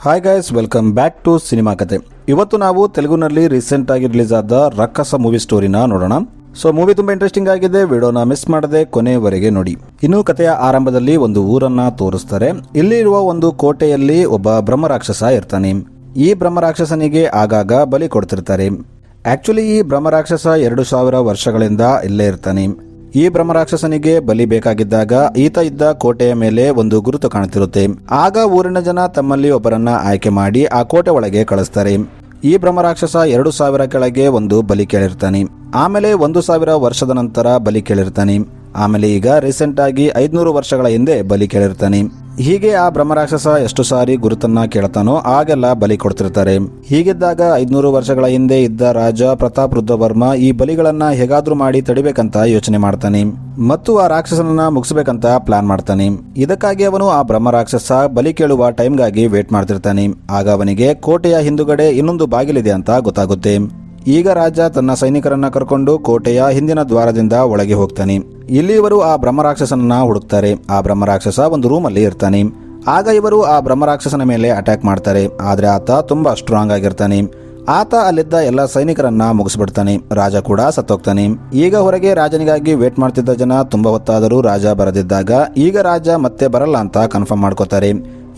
Hi guys, welcome back to cinema ಕತೆ. ಇವತ್ತು ನಾವು ತೆಲುಗುನಲ್ಲಿ ರೀಸೆಂಟ್ ಆಗಿ ರಿಲೀಸ್ ಆದ ರಕ್ಕಸ ಮೂವಿ ಸ್ಟೋರಿನ ನೋಡೋಣ. ಸೊ ಮೂವಿ ತುಂಬಾ ಇಂಟ್ರೆಸ್ಟಿಂಗ್ ಆಗಿದೆ. ವಿಡಿಯೋನ ಮಿಸ್ ಮಾಡದೆ ಕೊನೆವರೆಗೆ ನೋಡಿ. ಇನ್ನು ಕಥೆಯ ಆರಂಭದಲ್ಲಿ ಒಂದು ಊರನ್ನ ತೋರಿಸ್ತಾರೆ. ಇಲ್ಲಿ ಇರುವ ಒಂದು ಕೋಟೆಯಲ್ಲಿ ಒಬ್ಬ ಬ್ರಹ್ಮರಾಕ್ಷಸ ಇರ್ತಾನೆ. ಈ ಬ್ರಹ್ಮರಾಕ್ಷಸನಿಗೆ ಆಗಾಗ ಬಲಿ ಕೊಡ್ತಿರ್ತಾರೆ. ಆಕ್ಚುಲಿ ಈ ಬ್ರಹ್ಮರಾಕ್ಷಸ 2000 ವರ್ಷಗಳಿಂದ ಇಲ್ಲೇ ಇರ್ತಾನೆ. ಈ ಬ್ರಹ್ಮರಾಕ್ಷಸನಿಗೆ ಬಲಿ ಬೇಕಾಗಿದ್ದಾಗ ಈತ ಇದ್ದ ಕೋಟೆಯ ಮೇಲೆ ಒಂದು ಗುರುತು ಕಾಣ್ತಿರುತ್ತೆ. ಆಗ ಊರಿನ ಜನ ತಮ್ಮಲ್ಲಿ ಒಬ್ಬರನ್ನ ಆಯ್ಕೆ ಮಾಡಿ ಆ ಕೋಟೆ ಒಳಗೆ ಕಳಿಸ್ತಾರೆ. ಈ ಬ್ರಹ್ಮರಾಕ್ಷಸ 2000 ಕೆಳಗೆ ಒಂದು ಬಲಿ ಕೇಳಿರ್ತಾನೆ. ಆಮೇಲೆ 1000 ವರ್ಷದ ನಂತರ ಬಲಿ ಕೇಳಿರ್ತಾನೆ. ಆಮೇಲೆ ಈಗ ರೀಸೆಂಟ್ ಆಗಿ 500 ವರ್ಷಗಳ ಹಿಂದೆ ಬಲಿ ಕೇಳಿರ್ತಾನೆ. ಹೀಗೆ ಆ ಬ್ರಹ್ಮರಾಕ್ಷಸ ಎಷ್ಟು ಸಾರಿ ಗುರುತನ್ನ ಕೇಳ್ತಾನೋ ಆಗೆಲ್ಲ ಬಲಿ ಕೊಡ್ತಿರ್ತಾರೆ. ಹೀಗಿದ್ದಾಗ 500 ವರ್ಷಗಳ ಹಿಂದೆ ಇದ್ದ ರಾಜ ಪ್ರತಾಪ್ ರುದ್ರವರ್ಮ ಈ ಬಲಿಗಳನ್ನ ಹೇಗಾದ್ರೂ ಮಾಡಿ ತಡಿಬೇಕಂತ ಯೋಚನೆ ಮಾಡ್ತಾನೆ ಮತ್ತು ಆ ರಾಕ್ಷಸನನ್ನ ಮುಗಿಸ್ಬೇಕಂತ ಪ್ಲಾನ್ ಮಾಡ್ತಾನೆ. ಇದಕ್ಕಾಗಿ ಅವನು ಆ ಬ್ರಹ್ಮರಾಕ್ಷಸ ಬಲಿ ಕೇಳುವ ಟೈಮ್ಗಾಗಿ ವೇಟ್ ಮಾಡ್ತಿರ್ತಾನೆ. ಆಗ ಅವನಿಗೆ ಕೋಟೆಯ ಹಿಂದುಗಡೆ ಇನ್ನೊಂದು ಬಾಗಿಲಿದೆ ಅಂತ ಗೊತ್ತಾಗುತ್ತೆ. ಈಗ ರಾಜ ತನ್ನ ಸೈನಿಕರನ್ನ ಕರ್ಕೊಂಡು ಕೋಟೆಯ ಹಿಂದಿನ ದ್ವಾರದಿಂದ ಒಳಗೆ ಹೋಗ್ತಾನೆ. ಇಲ್ಲಿ ಇವರು ಆ ಬ್ರಹ್ಮರಾಕ್ಷಸನನ್ನ ಹುಡುಕ್ತಾರೆ. ಆ ಬ್ರಹ್ಮರಾಕ್ಷಸ ಒಂದು ರೂಮ್ ಅಲ್ಲಿ ಇರ್ತಾನೆ. ಆಗ ಇವರು ಆ ಬ್ರಹ್ಮರಾಕ್ಷಸನ ಮೇಲೆ ಅಟ್ಯಾಕ್ ಮಾಡ್ತಾರೆ. ಆದ್ರೆ ಆತ ತುಂಬಾ ಸ್ಟ್ರಾಂಗ್ ಆಗಿರ್ತಾನೆ. ಆತ ಅಲ್ಲಿದ್ದ ಎಲ್ಲ ಸೈನಿಕರನ್ನ ಮುಗಿಸ್ಬಿಡ್ತಾನೆ. ರಾಜ ಕೂಡ ಸತ್ತೋಗ್ತಾನೆ. ಈಗ ಹೊರಗೆ ರಾಜನಿಗಾಗಿ ವೇಟ್ ಮಾಡ್ತಿದ್ದ ಜನ ತುಂಬಾ ಹೊತ್ತಾದರೂ ರಾಜ ಬರದಿದ್ದಾಗ ಈಗ ರಾಜ ಮತ್ತೆ ಬರಲ್ಲ ಅಂತ ಕನ್ಫರ್ಮ್ ಮಾಡ್ಕೋತಾರೆ.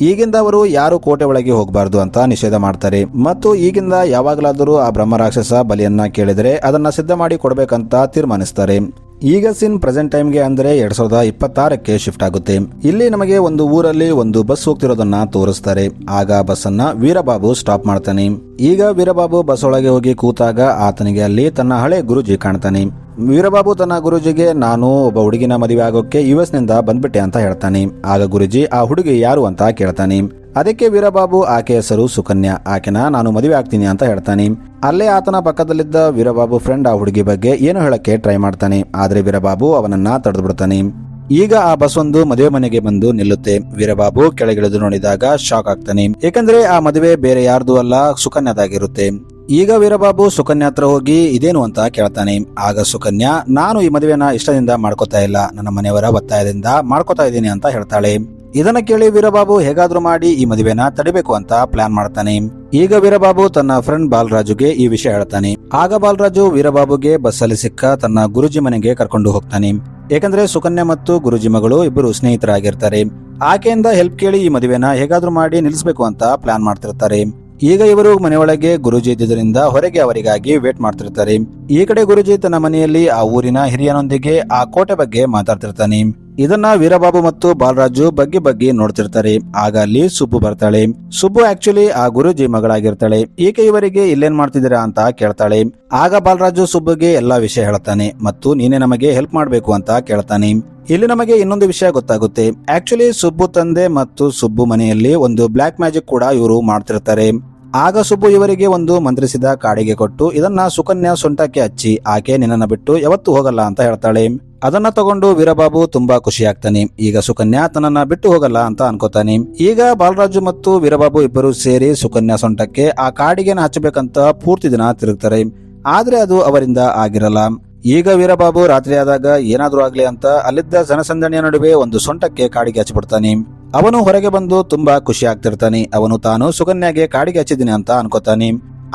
ಈಗಿಂದ ಅವರು ಯಾರು ಕೋಟೆ ಒಳಗೆ ಹೋಗಬಾರ್ದು ಅಂತ ನಿಷೇಧ ಮಾಡ್ತಾರೆ ಮತ್ತು ಈಗಿಂದ ಯಾವಾಗಲಾದರೂ ಆ ಬ್ರಹ್ಮರಾಕ್ಷಸ ಬಲಿಯನ್ನ ಕೇಳಿದರೆ ಅದನ್ನ ಸಿದ್ಧ ಮಾಡಿ ಕೊಡ್ಬೇಕಂತ ತೀರ್ಮಾನಿಸ್ತಾರೆ. ಈಗ ಸಿನ್ ಪ್ರೆಸೆಂಟ್ ಟೈಮ್ಗೆ ಅಂದ್ರೆ 2026ಕ್ಕೆ ಶಿಫ್ಟ್ ಆಗುತ್ತೆ. ಇಲ್ಲಿ ನಮಗೆ ಒಂದು ಊರಲ್ಲಿ ಒಂದು ಬಸ್ ಹೋಗ್ತಿರೋದನ್ನ ತೋರಿಸ್ತಾರೆ. ಆಗ ಬಸ್ ಅನ್ನ ವೀರಬಾಬು ಸ್ಟಾಪ್ ಮಾಡ್ತಾನೆ. ಈಗ ವೀರಬಾಬು ಬಸ್ ಒಳಗೆ ಹೋಗಿ ಕೂತಾಗ ಆತನಿಗೆ ಅಲ್ಲಿ ತನ್ನ ಹಳೆ ಗುರುಜಿ ಕಾಣ್ತಾನೆ. ವೀರಬಾಬು ತನ್ನ ಗುರುಜಿಗೆ ನಾನು ಒಬ್ಬ ಹುಡುಗಿನ ಮದುವೆ ಆಗೋಕೆ US ನಿಂದ ಬಂದ್ಬಿಟ್ಟೆ ಅಂತ ಹೇಳ್ತಾನೆ. ಆಗ ಗುರುಜಿ ಆ ಹುಡುಗಿ ಯಾರು ಅಂತ ಕೇಳ್ತಾನೆ. ಅದಕ್ಕೆ ವೀರಬಾಬು ಆಕೆ ಹೆಸರು ಸುಕನ್ಯಾ, ಆಕೆನ ನಾನು ಮದುವೆ ಆಗ್ತೀನಿ ಅಂತ ಹೇಳ್ತಾನೆ. ಅಲ್ಲೇ ಆತನ ಪಕ್ಕದಲ್ಲಿದ್ದ ವೀರಬಾಬು ಫ್ರೆಂಡ್ ಆ ಹುಡುಗಿ ಬಗ್ಗೆ ಏನು ಹೇಳಕ್ಕೆ ಟ್ರೈ ಮಾಡ್ತಾನೆ. ಆದ್ರೆ ವೀರಬಾಬು ಅವನನ್ನ ತಡೆದು ಬಿಡ್ತಾನೆ. ಈಗ ಆ ಬಸ್ ಒಂದು ಮದುವೆ ಮನೆಗೆ ಬಂದು ನಿಲ್ಲುತ್ತೆ. ವೀರಬಾಬು ಕೆಳಗಿಳಿದು ನೋಡಿದಾಗ ಶಾಕ್ ಆಗ್ತಾನೆ. ಏಕೆಂದ್ರೆ ಆ ಮದುವೆ ಬೇರೆ ಯಾರ್ದು ಅಲ್ಲ, ಸುಕನ್ಯಾದಾಗಿರುತ್ತೆ. ಈಗ ವೀರಬಾಬು ಸುಕನ್ಯಾ ಹತ್ರ ಹೋಗಿ ಇದೇನು ಅಂತ ಕೇಳ್ತಾನೆ. ಆಗ ಸುಕನ್ಯಾ, ನಾನು ಈ ಮದುವೆನ ಇಷ್ಟದಿಂದ ಮಾಡ್ಕೋತಾ ಇಲ್ಲ, ನನ್ನ ಮನೆಯವರ ಒತ್ತಾಯದಿಂದ ಮಾಡ್ಕೋತಾ ಇದ್ದೀನಿ ಅಂತ ಹೇಳ್ತಾಳೆ. ಇದನ್ನ ಕೇಳಿ ವೀರಬಾಬು ಹೇಗಾದ್ರೂ ಮಾಡಿ ಈ ಮದುವೆನ ತಡಿಬೇಕು ಅಂತ ಪ್ಲಾನ್ ಮಾಡ್ತಾನೆ. ಈಗ ವೀರಬಾಬು ತನ್ನ ಫ್ರೆಂಡ್ ಬಾಲರಾಜುಗೆ ಈ ವಿಷಯ ಹೇಳ್ತಾನೆ. ಆಗ ಬಾಲರಾಜು ವೀರಬಾಬುಗೆ ಬಸ್ಸಲ್ಲಿ ಸಿಕ್ಕ ತನ್ನ ಗುರುಜಿ ಮನೆಗೆ ಕರ್ಕೊಂಡು ಹೋಗ್ತಾನೆ. ಏಕೆಂದ್ರೆ ಸುಕನ್ಯಾ ಮತ್ತು ಗುರುಜಿ ಮಗಳು ಇಬ್ಬರು ಸ್ನೇಹಿತರಾಗಿರ್ತಾರೆ. ಆಕೆಯಿಂದ ಹೆಲ್ಪ್ ಕೇಳಿ ಈ ಮದುವೆನ ಹೇಗಾದ್ರೂ ಮಾಡಿ ನಿಲ್ಲಿಸಬೇಕು ಅಂತ ಪ್ಲಾನ್ ಮಾಡ್ತಿರ್ತಾರೆ. ಈಗ ಇವರು ಮನೆಯೊಳಗೆ ಗುರುಜಿ ಇದ್ದಿದ್ದರಿಂದ ಹೊರಗೆ ಅವರಿಗಾಗಿ ವೇಟ್ ಮಾಡ್ತಿರ್ತಾರೆ. ಈ ಕಡೆ ಗುರುಜಿ ತನ್ನ ಮನೆಯಲ್ಲಿ ಆ ಊರಿನ ಹಿರಿಯನೊಂದಿಗೆ ಆ ಕೋಟೆ ಬಗ್ಗೆ ಮಾತಾಡ್ತಿರ್ತಾನೆ. ಇದನ್ನ ವೀರಬಾಬು ಮತ್ತು ಬಾಲರಾಜು ಬಗ್ಗೆ ನೋಡ್ತಿರ್ತಾರೆ. ಆಗ ಅಲ್ಲಿ ಸುಬ್ಬು ಬರ್ತಾಳೆ. ಸುಬ್ಬು ಆಕ್ಚುಲಿ ಆ ಗುರುಜಿ ಮಗಳಾಗಿರ್ತಾಳೆ. ಈಕೆ ಇವರಿಗೆ ಇಲ್ಲೇನ್ ಮಾಡ್ತಿದ್ದೀರಾ ಅಂತ ಕೇಳ್ತಾಳೆ. ಆಗ ಬಾಲರಾಜು ಸುಬ್ಬುಗೆ ಎಲ್ಲಾ ವಿಷಯ ಹೇಳ್ತಾನೆ ಮತ್ತು ನೀನೇ ನಮಗೆ ಹೆಲ್ಪ್ ಮಾಡ್ಬೇಕು ಅಂತ ಕೇಳ್ತಾನೆ. ಇಲ್ಲಿ ನಮಗೆ ಇನ್ನೊಂದು ವಿಷಯ ಗೊತ್ತಾಗುತ್ತೆ. ಆಕ್ಚುಲಿ ಸುಬ್ಬು ತಂದೆ ಮತ್ತು ಸುಬ್ಬು ಮನೆಯಲ್ಲಿ ಒಂದು ಬ್ಲಾಕ್ ಮ್ಯಾಜಿಕ್ ಕೂಡ ಇವರು ಮಾಡ್ತಿರ್ತಾರೆ. ಆಗ ಸುಬ್ಬು ಇವರಿಗೆ ಒಂದು ಮಂತ್ರಿಸಿದ ಕಾಡಿಗೆ ಕೊಟ್ಟು ಇದನ್ನ ಸುಕನ್ಯಾ ಸೊಂಟಕ್ಕೆ ಹಚ್ಚಿ ಆಕೆ ನಿನ್ನನ್ನ ಬಿಟ್ಟು ಯಾವತ್ತೂ ಹೋಗಲ್ಲ ಅಂತ ಹೇಳ್ತಾಳೆ. ಅದನ್ನ ತಗೊಂಡು ವೀರಬಾಬು ತುಂಬಾ ಖುಷಿ ಆಗ್ತಾನೆ. ಈಗ ಸುಕನ್ಯಾ ತನ್ನನ್ನ ಬಿಟ್ಟು ಹೋಗಲ್ಲ ಅಂತ ಅನ್ಕೋತಾನೆ. ಈಗ ಬಾಲರಾಜು ಮತ್ತು ವೀರಬಾಬು ಇಬ್ಬರು ಸೇರಿ ಸುಕನ್ಯಾ ಸೊಂಟಕ್ಕೆ ಆ ಕಾಡಿಗೆ ಹಚ್ಚಬೇಕಂತ ಪೂರ್ತಿ ದಿನ ತಿರುಗ್ತಾರೆ. ಆದ್ರೆ ಅದು ಅವರಿಂದ ಆಗಿರಲ್ಲ. ಈಗ ವೀರಬಾಬು ರಾತ್ರಿ ಆದಾಗ ಏನಾದ್ರೂ ಆಗ್ಲಿ ಅಂತ ಅಲ್ಲಿದ್ದ ಜನಸಂದಣಿಯ ನಡುವೆ ಒಂದು ಸೊಂಟಕ್ಕೆ ಕಾಡಿಗೆ ಹಚ್ಚಿಬಿಡ್ತಾನೆ. ಅವನು ಹೊರಗೆ ಬಂದು ತುಂಬಾ ಖುಷಿ ಆಗ್ತಿರ್ತಾನೆ. ಅವನು ತಾನು ಸುಕನ್ಯಾಗೆ ಕಾಡಿಗೆ ಹಚ್ಚಿದ್ದೀನಿ ಅಂತ ಅನ್ಕೋತಾನೆ.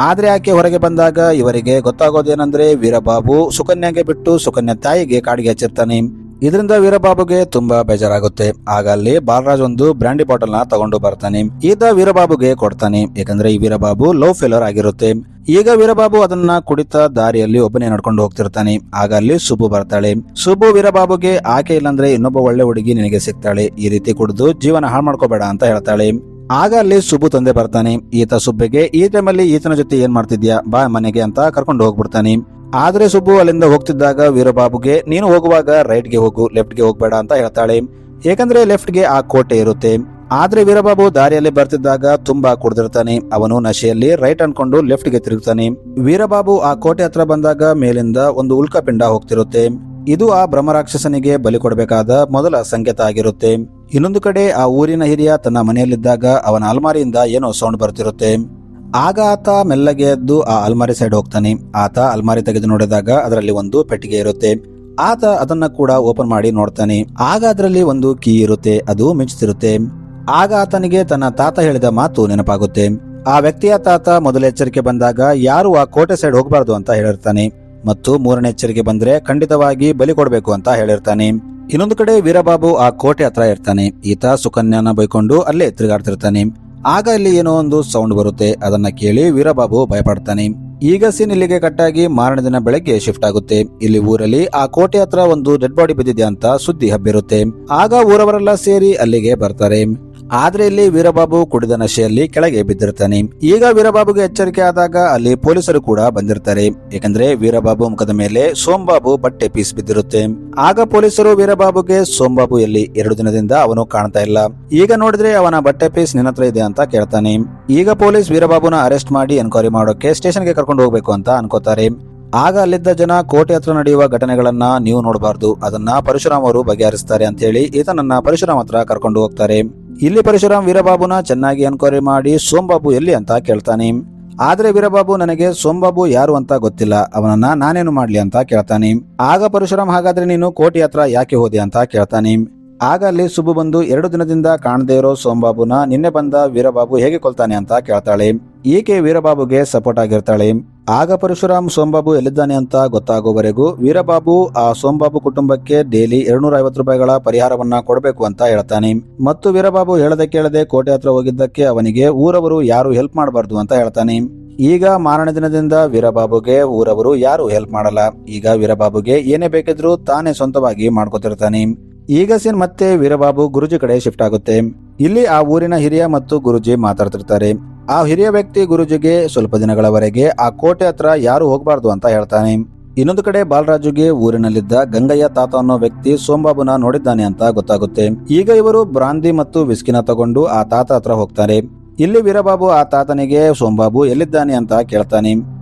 ಆದ್ರೆ ಆಕೆ ಹೊರಗೆ ಬಂದಾಗ ಇವರಿಗೆ ಗೊತ್ತಾಗೋದೇನಂದ್ರೆ ವೀರಬಾಬು ಸುಕನ್ಯಾಗೆ ಬಿಟ್ಟು ಸುಕನ್ಯಾ ತಾಯಿಗೆ ಕಾಡಿಗೆ ಹಚ್ಚಿರ್ತಾನೆ. ಇದರಿಂದ ವೀರಬಾಬುಗೆ ತುಂಬಾ ಬೇಜಾರಾಗುತ್ತೆ. ಆಗ ಅಲ್ಲಿ ಬಾಲರಾಜ್ ಒಂದು ಬ್ರಾಂಡಿ ಬಾಟಲ್ ನ ತಗೊಂಡು ಬರ್ತಾನೆ. ಈತ ವೀರಬಾಬುಗೆ ಕೊಡ್ತಾನೆ. ಯಾಕಂದ್ರೆ ಈ ವೀರಬಾಬು ಲವ್ ಫೇಲರ್ ಆಗಿರುತ್ತೆ. ಈಗ ವೀರಬಾಬು ಅದನ್ನ ಕುಡಿತ ದಾರಿಯಲ್ಲಿ ಒಬ್ಬನೇ ನಡ್ಕೊಂಡು ಹೋಗ್ತಿರ್ತಾನೆ. ಆಗ ಅಲ್ಲಿ ಸುಬ್ಬು ಬರ್ತಾಳೆ. ಸುಬ್ಬು ವೀರಬಾಬುಗೆ ಆಕೆ ಇಲ್ಲಂದ್ರೆ ಇನ್ನೊಬ್ಬ ಒಳ್ಳೆ ಹುಡುಗಿ ನಿನಗೆ ಸಿಗ್ತಾಳೆ, ಈ ರೀತಿ ಕುಡಿದು ಜೀವನ ಹಾಳು ಮಾಡ್ಕೋಬೇಡ ಅಂತ ಹೇಳ್ತಾಳೆ. ಆಗ ಅಲ್ಲಿ ಸುಬ್ಬು ತಂದೆ ಬರ್ತಾನೆ. ಈತ ಸುಬ್ಬಿಗೆ ಈ ಟೈಮಲ್ಲಿ ಈತನ ಜೊತೆ ಏನ್ ಮಾಡ್ತಿದ್ಯಾ, ಬಾ ಮನೆಗೆ ಅಂತ ಕರ್ಕೊಂಡು ಹೋಗ್ಬಿಡ್ತಾನೆ. ಆದ್ರೆ ಸುಬ್ಬು ಅಲ್ಲಿಂದ ಹೋಗ್ತಿದ್ದಾಗ ವೀರಬಾಬುಗೆ ನೀನು ಹೋಗುವಾಗ ರೈಟ್ ಗೆ ಹೋಗು, ಲೆಫ್ಟ್ ಗೆ ಹೋಗ್ಬೇಡ ಅಂತ ಹೇಳ್ತಾಳೆ. ಏಕೆಂದ್ರೆ ಲೆಫ್ಟ್ ಗೆ ಆ ಕೋಟೆ ಇರುತ್ತೆ. ಆದ್ರೆ ವೀರಬಾಬು ದಾರಿಯಲ್ಲಿ ಬರ್ತಿದ್ದಾಗ ತುಂಬಾ ಕುಡಿದಿರ್ತಾನೆ. ಅವನು ನಶೆಯಲ್ಲಿ ರೈಟ್ ಅನ್ಕೊಂಡು ಲೆಫ್ಟ್ ಗೆ ತಿರುಗ್ತಾನೆ. ವೀರಬಾಬು ಆ ಕೋಟೆ ಹತ್ರ ಬಂದಾಗ ಮೇಲಿಂದ ಒಂದು ಉಲ್ಕಾಪಿಂಡ ಹೋಗ್ತಿರುತ್ತೆ. ಇದು ಆ ಬ್ರಹ್ಮರಾಕ್ಷಸನಿಗೆ ಬಲಿ ಕೊಡಬೇಕಾದ ಮೊದಲ ಸಂಕೇತ ಆಗಿರುತ್ತೆ. ಇನ್ನೊಂದು ಕಡೆ ಆ ಊರಿನ ಹಿರಿಯ ತನ್ನ ಮನೆಯಲ್ಲಿದ್ದಾಗ ಅವನ ಅಲ್ಮಾರಿಯಿಂದ ಏನೋ ಸೌಂಡ್ ಬರ್ತಿರುತ್ತೆ. ಆಗ ಆತ ಮೆಲ್ಲಗೆ ಎದ್ದು ಆ ಅಲ್ಮಾರಿ ಸೈಡ್ ಹೋಗ್ತಾನೆ. ಆತ ಅಲ್ಮಾರಿ ತೆಗೆದು ನೋಡಿದಾಗ ಅದರಲ್ಲಿ ಒಂದು ಪೆಟ್ಟಿಗೆ ಇರುತ್ತೆ. ಆತ ಅದನ್ನ ಕೂಡ ಓಪನ್ ಮಾಡಿ ನೋಡ್ತಾನೆ. ಆಗ ಅದರಲ್ಲಿ ಒಂದು ಕೀ ಇರುತ್ತೆ, ಅದು ಮಿಂಚ್ತಿರುತ್ತೆ. ಆಗ ಆತನಿಗೆ ತನ್ನ ತಾತ ಹೇಳಿದ ಮಾತು ನೆನಪಾಗುತ್ತೆ. ಆ ವ್ಯಕ್ತಿಯ ತಾತ ಮೊದಲ ಎಚ್ಚರಿಕೆ ಬಂದಾಗ ಯಾರು ಆ ಕೋಟೆ ಸೈಡ್ ಹೋಗಬಾರ್ದು ಅಂತ ಹೇಳಿರ್ತಾನೆ ಮತ್ತು ಮೂರನೇ ಎಚ್ಚರಿಕೆ ಬಂದ್ರೆ ಖಂಡಿತವಾಗಿ ಬಲಿ ಕೊಡಬೇಕು ಅಂತ ಹೇಳಿರ್ತಾನೆ. ಇನ್ನೊಂದು ಕಡೆ ವೀರಬಾಬು ಆ ಕೋಟೆ ಹತ್ರ ಇರ್ತಾನೆ. ಈತ ಸುಕನ್ಯಾನ ಬೈಕೊಂಡು ಅಲ್ಲೇ ತಿರುಗಾಡ್ತಿರ್ತಾನೆ. ಆಗ ಇಲ್ಲಿ ಏನೋ ಒಂದು ಸೌಂಡ್ ಬರುತ್ತೆ. ಅದನ್ನ ಕೇಳಿ ವೀರಬಾಬು ಭಯಪಡ್ತಾನೆ. ಈಗ ಸೀನ್ ಇಲ್ಲಿಗೆ ಕಟ್ಟಾಗಿ ಮಾರನೇ ದಿನ ಬೆಳಗ್ಗೆ ಶಿಫ್ಟ್ ಆಗುತ್ತೆ. ಇಲ್ಲಿ ಊರಲ್ಲಿ ಆ ಕೋಟೆ ಹತ್ರ ಒಂದು ಡೆಡ್ ಬಾಡಿ ಬಿದ್ದಿದೆ ಅಂತ ಸುದ್ದಿ ಹಬ್ಬಿರುತ್ತೆ. ಆಗ ಊರವರೆಲ್ಲ ಸೇರಿ ಅಲ್ಲಿಗೆ ಬರ್ತಾರೆ. ಆದ್ರೆ ಇಲ್ಲಿ ವೀರಬಾಬು ಕುಡಿದ ನಶೆಯಲ್ಲಿ ಕೆಳಗೆ ಬಿದ್ದಿರ್ತಾನೆ. ಈಗ ವೀರಬಾಬುಗೆ ಎಚ್ಚರಿಕೆ ಆದಾಗ ಅಲ್ಲಿ ಪೊಲೀಸರು ಕೂಡ ಬಂದಿರ್ತಾರೆ. ಯಾಕಂದ್ರೆ ವೀರಬಾಬು ಮುಖದ ಮೇಲೆ ಸೋಮಬಾಬು ಬಟ್ಟೆ ಪೀಸ್ ಬಿದ್ದಿರುತ್ತೆ. ಆಗ ಪೊಲೀಸರು ವೀರಬಾಬುಗೆ ಸೋಮಬಾಬು ಎಲ್ಲಿ 2 ದಿನದಿಂದ ಅವನು ಕಾಣ್ತಾ ಇಲ್ಲ, ಈಗ ನೋಡಿದ್ರೆ ಅವನ ಬಟ್ಟೆ ಪೀಸ್ ನಿನ್ನ ಹತ್ರ ಇದೆ ಅಂತ ಕೇಳ್ತಾನೆ. ಈಗ ಪೊಲೀಸ್ ವೀರಬಾಬುನ ಅರೆಸ್ಟ್ ಮಾಡಿ ಎನ್ಕ್ವೈರಿ ಮಾಡೋಕೆ ಸ್ಟೇಷನ್ಗೆ ಕರ್ಕೊಂಡು ಹೋಗ್ಬೇಕು ಅಂತ ಅನ್ಕೋತಾರೆ. ಆಗ ಅಲ್ಲಿದ್ದ ಜನ ಕೋಟೆ ಹತ್ರ ನಡೆಯುವ ಘಟನೆಗಳನ್ನ ನೀವು ನೋಡಬಾರ್ದು, ಅದನ್ನ ಪರಶುರಾಮ್ ಅವರು ಬಗೆಹರಿಸ್ತಾರೆ ಅಂತ ಹೇಳಿ ಈತನನ್ನ ಪರಶುರಾಮ್ ಹತ್ರ ಕರ್ಕೊಂಡು ಹೋಗ್ತಾರೆ. ಇಲ್ಲಿ ಪರಶುರಾಮ್ ವೀರಬಾಬುನ ಚೆನ್ನಾಗಿ ಎನ್ಕ್ವೈರಿ ಮಾಡಿ ಸೋಮಬಾಬು ಎಲ್ಲಿ ಅಂತ ಕೇಳ್ತಾನೆ. ಆದ್ರೆ ವೀರಬಾಬು ನನಗೆ ಸೋಮಬಾಬು ಯಾರು ಅಂತ ಗೊತ್ತಿಲ್ಲ, ಅವನನ್ನ ನಾನೇನು ಮಾಡ್ಲಿ ಅಂತ ಕೇಳ್ತಾನೆ. ಆಗ ಪರಶುರಾಮ್ ಹಾಗಾದ್ರೆ ನೀನು ಕೋಟೆ ಹತ್ರ ಯಾಕೆ ಹೋದೆ ಅಂತ ಕೇಳ್ತಾನೆ. ಆಗ ಅಲ್ಲಿ ಸುಬ್ಬು ಬಂದು 2 ದಿನದಿಂದ ಕಾಣದೇ ಇರೋ ಸೋಮಬಾಬುನ ನಿನ್ನೆ ಬಂದ ವೀರಬಾಬು ಹೇಗೆ ಕೊಲ್ತಾನೆ ಅಂತ ಕೇಳ್ತಾಳೆ. ಈಕೆ ವೀರಬಾಬುಗೆ ಸಪೋರ್ಟ್ ಆಗಿರ್ತಾಳೆ. ಆಗ ಪರಶುರಾಮ್ ಸೋಮಬಾಬು ಎಲ್ಲಿದ್ದಾನೆ ಅಂತ ಗೊತ್ತಾಗೋವರೆಗೂ ವೀರಬಾಬು ಆ ಸೋಮಬಾಬು ಕುಟುಂಬಕ್ಕೆ ಡೈಲಿ 250 ರೂಪಾಯಿಗಳ ಪರಿಹಾರವನ್ನ ಕೊಡಬೇಕು ಅಂತ ಹೇಳ್ತಾನೆ. ಮತ್ತು ವೀರಬಾಬು ಹೇಳದೆ ಕೇಳದೆ ಕೋಟೆ ಹತ್ರ ಹೋಗಿದ್ದಕ್ಕೆ ಅವನಿಗೆ ಊರವರು ಯಾರು ಹೆಲ್ಪ್ ಮಾಡಬಾರ್ದು ಅಂತ ಹೇಳ್ತಾನೆ. ಈಗ ಮಾರನೇ ದಿನದಿಂದ ವೀರಬಾಬುಗೆ ಊರವರು ಯಾರು ಹೆಲ್ಪ್ ಮಾಡಲ್ಲ. ಈಗ ವೀರಬಾಬುಗೆ ಏನೇ ಬೇಕಿದ್ರು ತಾನೇ ಸ್ವಂತವಾಗಿ ಮಾಡ್ಕೊತಿರ್ತಾನೆ. ಈಗ ಸೀನ್ ಮತ್ತೆ ವೀರಬಾಬು ಗುರುಜಿ ಕಡೆ ಶಿಫ್ಟ್ ಆಗುತ್ತೆ. ಇಲ್ಲಿ ಆ ಊರಿನ ಹಿರಿಯ ಮತ್ತು ಗುರುಜಿ ಮಾತಾಡ್ತಿರ್ತಾರೆ. ಆ ಹಿರಿಯ ವ್ಯಕ್ತಿ ಗುರುಜಿಗೆ ಸ್ವಲ್ಪ ದಿನಗಳವರೆಗೆ ಆ ಕೋಟೆ ಹತ್ರ ಯಾರು ಹೋಗಬಾರ್ದು ಅಂತ ಹೇಳ್ತಾನೆ. ಇನ್ನೊಂದು ಕಡೆ ಬಾಲರಾಜುಗೆ ಊರಿನಲ್ಲಿದ್ದ ಗಂಗಯ್ಯ ತಾತ ಅನ್ನೋ ವ್ಯಕ್ತಿ ಸೋಮಬಾಬುನ ನೋಡಿದ್ದಾನೆ ಅಂತ ಗೊತ್ತಾಗುತ್ತೆ. ಈಗ ಇವರು ಬ್ರಾಂದಿ ಮತ್ತು ವಿಸ್ಕಿನ ತಗೊಂಡು ಆ ತಾತ ಹತ್ರ ಹೋಗ್ತಾರೆ. ಇಲ್ಲಿ ವೀರಬಾಬು ಆ ತಾತನಿಗೆ ಸೋಮಬಾಬು ಎಲ್ಲಿದ್ದಾನೆ ಅಂತ ಕೇಳ್ತಾನೆ.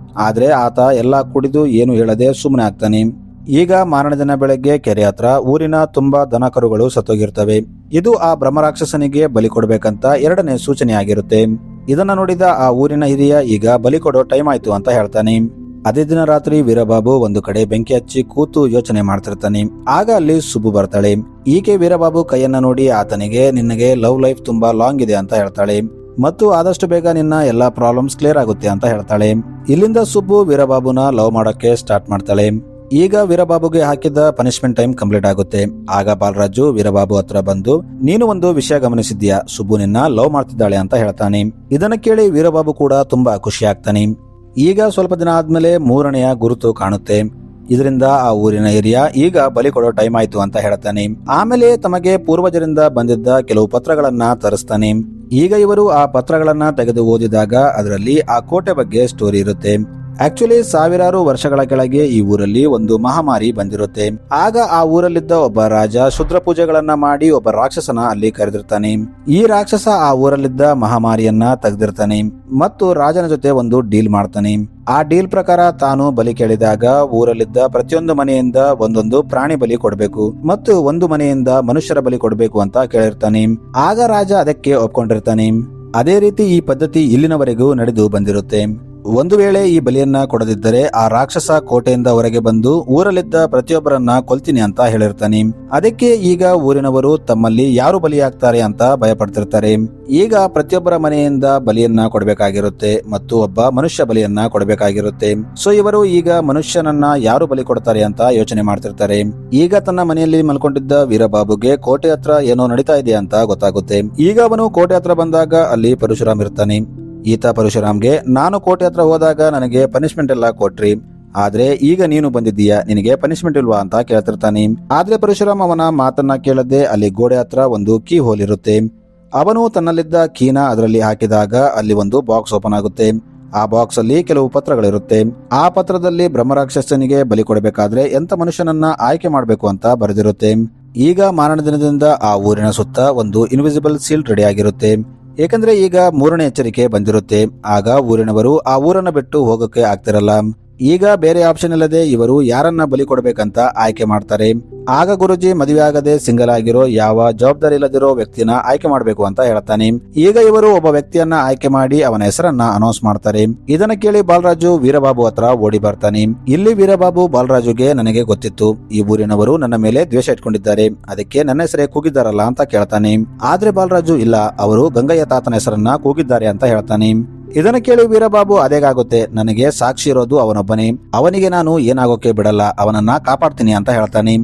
ಆದ್ರೆ ಆತ ಎಲ್ಲಾ ಕುಡಿದು ಏನು ಹೇಳದೆ ಸುಮ್ಮನೆ ಆಗ್ತಾನೆ. ಈಗ ಮಾರನೇ ದಿನ ಬೆಳಗ್ಗೆ ಕೆರೆ ಹತ್ರ ಊರಿನ ತುಂಬಾ ದನ ಕರುಗಳು ಸತ್ತೋಗಿರ್ತವೆ. ಇದು ಆ ಬ್ರಹ್ಮರಾಕ್ಷಸನಿಗೆ ಬಲಿ ಕೊಡ್ಬೇಕಂತ 2ನೇ ಸೂಚನೆ ಆಗಿರುತ್ತೆ. ಇದನ್ನ ನೋಡಿದ ಆ ಊರಿನ ಹಿರಿಯ ಈಗ ಬಲಿ ಕೊಡೋ ಟೈಮ್ ಆಯ್ತು ಅಂತ ಹೇಳ್ತಾನೆ. ಅದೇ ದಿನ ರಾತ್ರಿ ವೀರಬಾಬು ಒಂದು ಕಡೆ ಬೆಂಕಿ ಹಚ್ಚಿ ಕೂತು ಯೋಚನೆ ಮಾಡ್ತಿರ್ತಾನೆ. ಆಗ ಅಲ್ಲಿ ಸುಬ್ಬು ಬರ್ತಾಳೆ. ಈಕೆ ವೀರಬಾಬು ಕೈಯನ್ನ ನೋಡಿ ಆತನಿಗೆ ನಿನಗೆ ಲವ್ ಲೈಫ್ ತುಂಬಾ ಲಾಂಗ್ ಇದೆ ಅಂತ ಹೇಳ್ತಾಳೆ ಮತ್ತು ಆದಷ್ಟು ಬೇಗ ನಿನ್ನ ಎಲ್ಲಾ ಪ್ರಾಬ್ಲಮ್ಸ್ ಕ್ಲಿಯರ್ ಆಗುತ್ತೆ ಅಂತ ಹೇಳ್ತಾಳೆ. ಇಲ್ಲಿಂದ ಸುಬ್ಬು ವೀರಬಾಬುನ ಲವ್ ಮಾಡೋಕೆ ಸ್ಟಾರ್ಟ್ ಮಾಡ್ತಾಳೆ. ಈಗ ವೀರಬಾಬುಗೆ ಹಾಕಿದ್ದ ಪನಿಷ್ಮೆಂಟ್ ಟೈಮ್ ಕಂಪ್ಲೀಟ್ ಆಗುತ್ತೆ. ಆಗ ಬಾಲರಾಜು ವೀರಬಾಬು ಹತ್ರ ಬಂದು ನೀನು ಒಂದು ವಿಷಯ ಗಮನಿಸಿದ್ಯಾ, ಸುಬ್ಬು ನಿನ್ನ ಲವ್ ಮಾಡ್ತಿದ್ದಾಳೆ ಅಂತ ಹೇಳ್ತಾನೆ. ಇದನ್ನ ಕೇಳಿ ವೀರಬಾಬು ಕೂಡ ತುಂಬಾ ಖುಷಿ ಆಗ್ತಾನೆ. ಈಗ ಸ್ವಲ್ಪ ದಿನ ಆದ್ಮೇಲೆ 3ನೆಯ ಗುರುತು ಕಾಣುತ್ತೆ. ಇದರಿಂದ ಆ ಊರಿನ ಹಿರಿಯ ಈಗ ಬಲಿ ಕೊಡೋ ಟೈಮ್ ಆಯ್ತು ಅಂತ ಹೇಳ್ತಾನೆ. ಆಮೇಲೆ ತಮಗೆ ಪೂರ್ವಜರಿಂದ ಬಂದಿದ್ದ ಕೆಲವು ಪತ್ರಗಳನ್ನ ತರಿಸ್ತಾನೆ. ಈಗ ಇವರು ಆ ಪತ್ರಗಳನ್ನ ತೆಗೆದು ಓದಿದಾಗ ಅದರಲ್ಲಿ ಆ ಕೋಟೆ ಬಗ್ಗೆ ಸ್ಟೋರಿ ಇರುತ್ತೆ. ಆಕ್ಚುಲಿ ಸಾವಿರಾರು ವರ್ಷಗಳ ಕೆಳಗೆ ಈ ಊರಲ್ಲಿ ಒಂದು ಮಹಾಮಾರಿ ಬಂದಿರುತ್ತೆ. ಆಗ ಆ ಊರಲ್ಲಿದ್ದ ಒಬ್ಬ ರಾಜ ಶುದ್ರ ಪೂಜೆಗಳನ್ನ ಮಾಡಿ ಒಬ್ಬ ರಾಕ್ಷಸನ ಅಲ್ಲಿ ಕರೆದಿರ್ತಾನೆ. ಈ ರಾಕ್ಷಸ ಆ ಊರಲ್ಲಿದ್ದ ಮಹಾಮಾರಿಯನ್ನ ತೆಗೆದಿರ್ತಾನೆ ಮತ್ತು ರಾಜನ ಜೊತೆ ಒಂದು ಡೀಲ್ ಮಾಡ್ತಾನೆ. ಆ ಡೀಲ್ ಪ್ರಕಾರ ತಾನು ಬಲಿ ಕೇಳಿದಾಗ ಊರಲ್ಲಿದ್ದ ಪ್ರತಿಯೊಂದು ಮನೆಯಿಂದ ಒಂದೊಂದು ಪ್ರಾಣಿ ಬಲಿ ಕೊಡಬೇಕು ಮತ್ತು ಒಂದು ಮನೆಯಿಂದ ಮನುಷ್ಯರ ಬಲಿ ಕೊಡಬೇಕು ಅಂತ ಕೇಳಿರ್ತಾನೆ. ಆಗ ರಾಜ ಅದಕ್ಕೆ ಒಪ್ಕೊಂಡಿರ್ತಾನೆ. ಅದೇ ರೀತಿ ಈ ಪದ್ಧತಿ ಇಲ್ಲಿನವರೆಗೂ ನಡೆದು ಬಂದಿರುತ್ತೆ. ಒಂದು ವೇಳೆ ಈ ಬಲಿಯನ್ನ ಕೊಡದಿದ್ದರೆ ಆ ರಾಕ್ಷಸ ಕೋಟೆಯಿಂದ ಹೊರಗೆ ಬಂದು ಊರಲ್ಲಿದ್ದ ಪ್ರತಿಯೊಬ್ಬರನ್ನ ಕೊಲ್ತೀನಿ ಅಂತ ಹೇಳಿರ್ತಾನೆ. ಅದಕ್ಕೆ ಈಗ ಊರಿನವರು ತಮ್ಮಲ್ಲಿ ಯಾರು ಬಲಿಯಾಗ್ತಾರೆ ಅಂತ ಭಯಪಡ್ತಿರ್ತಾರೆ. ಈಗ ಪ್ರತಿಯೊಬ್ಬರ ಮನೆಯಿಂದ ಬಲಿಯನ್ನ ಕೊಡಬೇಕಾಗಿರುತ್ತೆ ಮತ್ತು ಒಬ್ಬ ಮನುಷ್ಯ ಬಲಿಯನ್ನ ಕೊಡಬೇಕಾಗಿರುತ್ತೆ. ಸೊ ಇವರು ಈಗ ಮನುಷ್ಯನನ್ನ ಯಾರು ಬಲಿ ಕೊಡ್ತಾರೆ ಅಂತ ಯೋಚನೆ ಮಾಡ್ತಿರ್ತಾರೆ. ಈಗ ತನ್ನ ಮನೆಯಲ್ಲಿ ಮಲ್ಕೊಂಡಿದ್ದ ವೀರಬಾಬುಗೆ ಕೋಟೆ ಹತ್ರ ಏನೋ ನಡೀತಾ ಇದೆ ಅಂತ ಗೊತ್ತಾಗುತ್ತೆ. ಈಗ ಅವನು ಕೋಟೆ ಹತ್ರ ಬಂದಾಗ ಅಲ್ಲಿ ಪರಶುರಾಮ್ ಇರ್ತಾನೆ. ಈತ ಪರಶುರಾಮ್ಗೆ ನಾನು ಕೋಟೆ ಹತ್ರ ಹೋದಾಗ ನನಗೆ ಪನಿಷ್ಮೆಂಟ್ ಎಲ್ಲ ಕೊಟ್ರಿ, ಆದ್ರೆ ಈಗ ನೀನು ಬಂದಿದ್ದೀಯಾ, ನಿನಗೆ ಪನಿಷ್ಮೆಂಟ್ ಇಲ್ವಾ ಅಂತ ಕೇಳ್ತಿರ್ತಾನೆ. ಆದ್ರೆ ಪರಶುರಾಮ್ ಅವನ ಮಾತನ್ನ ಕೇಳದೆ ಅಲ್ಲಿ ಗೋಡೆ ಹತ್ರ ಒಂದು ಕೀ ಹೋಲ್ ಇರುತ್ತೆ. ಅವನು ತನ್ನಲ್ಲಿದ್ದ ಕೀನ ಅದರಲ್ಲಿ ಹಾಕಿದಾಗ ಅಲ್ಲಿ ಒಂದು ಬಾಕ್ಸ್ ಓಪನ್ ಆಗುತ್ತೆ. ಆ ಬಾಕ್ಸ್ ಅಲ್ಲಿ ಕೆಲವು ಪತ್ರಗಳಿರುತ್ತೆ. ಆ ಪತ್ರದಲ್ಲಿ ಬ್ರಹ್ಮರಾಕ್ಷಸನಿಗೆ ಬಲಿ ಕೊಡಬೇಕಾದ್ರೆ ಎಂತ ಮನುಷ್ಯನನ್ನ ಆಯ್ಕೆ ಮಾಡಬೇಕು ಅಂತ ಬರೆದಿರುತ್ತೆ. ಈಗ ಮಾರನೇ ದಿನದಿಂದ ಆ ಊರಿನ ಸುತ್ತ ಒಂದು ಇನ್ವಿಸಿಬಲ್ ಸೀಲ್ ರೆಡಿ ಆಗಿರುತ್ತೆ. ಏಕೆಂದ್ರೆ ಈಗ 3ನೇ ಎಚ್ಚರಿಕೆ ಬಂದಿರುತ್ತೆ. ಆಗ ಊರಿನವರು ಆ ಊರನ್ನ ಬಿಟ್ಟು ಹೋಗೋಕೆ ಆಗ್ತಿರಲ್ಲ. ಈಗ ಬೇರೆ ಆಪ್ಷನ್ ಇಲ್ಲದೆ ಇವರು ಯಾರನ್ನ ಬಲಿ ಕೊಡಬೇಕಂತ ಆಯ್ಕೆ ಮಾಡ್ತಾರೆ. ಆಗ ಗುರುಜಿ ಮದುವೆ ಆಗದೆ ಸಿಂಗಲ್ ಆಗಿರೋ ಯಾವ ಜವಾಬ್ದಾರಿ ಇಲ್ಲದಿರೋ ವ್ಯಕ್ತಿನ ಆಯ್ಕೆ ಮಾಡಬೇಕು ಅಂತ ಹೇಳ್ತಾನೆ. ಈಗ ಇವರು ಒಬ್ಬ ವ್ಯಕ್ತಿಯನ್ನ ಆಯ್ಕೆ ಮಾಡಿ ಅವನ ಹೆಸರನ್ನ ಅನೌನ್ಸ್ ಮಾಡ್ತಾರೆ. ಇದನ್ನ ಕೇಳಿ ಬಾಲರಾಜು ವೀರಬಾಬು ಹತ್ರ ಓಡಿ ಬರ್ತಾನೆ. ಇಲ್ಲಿ ವೀರಬಾಬು ಬಾಲರಾಜುಗೆ ನನಗೆ ಗೊತ್ತಿತ್ತು, ಈ ಊರಿನವರು ನನ್ನ ಮೇಲೆ ದ್ವೇಷ ಇಟ್ಕೊಂಡಿದ್ದಾರೆ, ಅದಕ್ಕೆ ನನ್ನ ಹೆಸರೇ ಕೂಗಿದ್ದಾರಲ್ಲ ಅಂತ ಕೇಳ್ತಾನೆ. ಆದ್ರೆ ಬಾಲರಾಜು ಇಲ್ಲ, ಅವರು ಗಂಗಯ್ಯ ತಾತನ ಹೆಸರನ್ನ ಕೂಗಿದ್ದಾರೆ ಅಂತ ಹೇಳ್ತಾನೆ. ಇದನ್ನ ಕೇಳಿ ವೀರಬಾಬು ಅದೇಗಾಗುತ್ತೆ, ನನಗೆ ಸಾಕ್ಷಿ ಇರೋದು ಅವನೊಬ್ಬನೇ, ಅವನಿಗೆ ನಾನು ಏನಾಗೋಕೆ ಬಿಡಲ್ಲ, ಅವನನ್ನ ಕಾಪಾಡ್ತೀನಿ ಅಂತ ಹೇಳ್ತಾನೆ.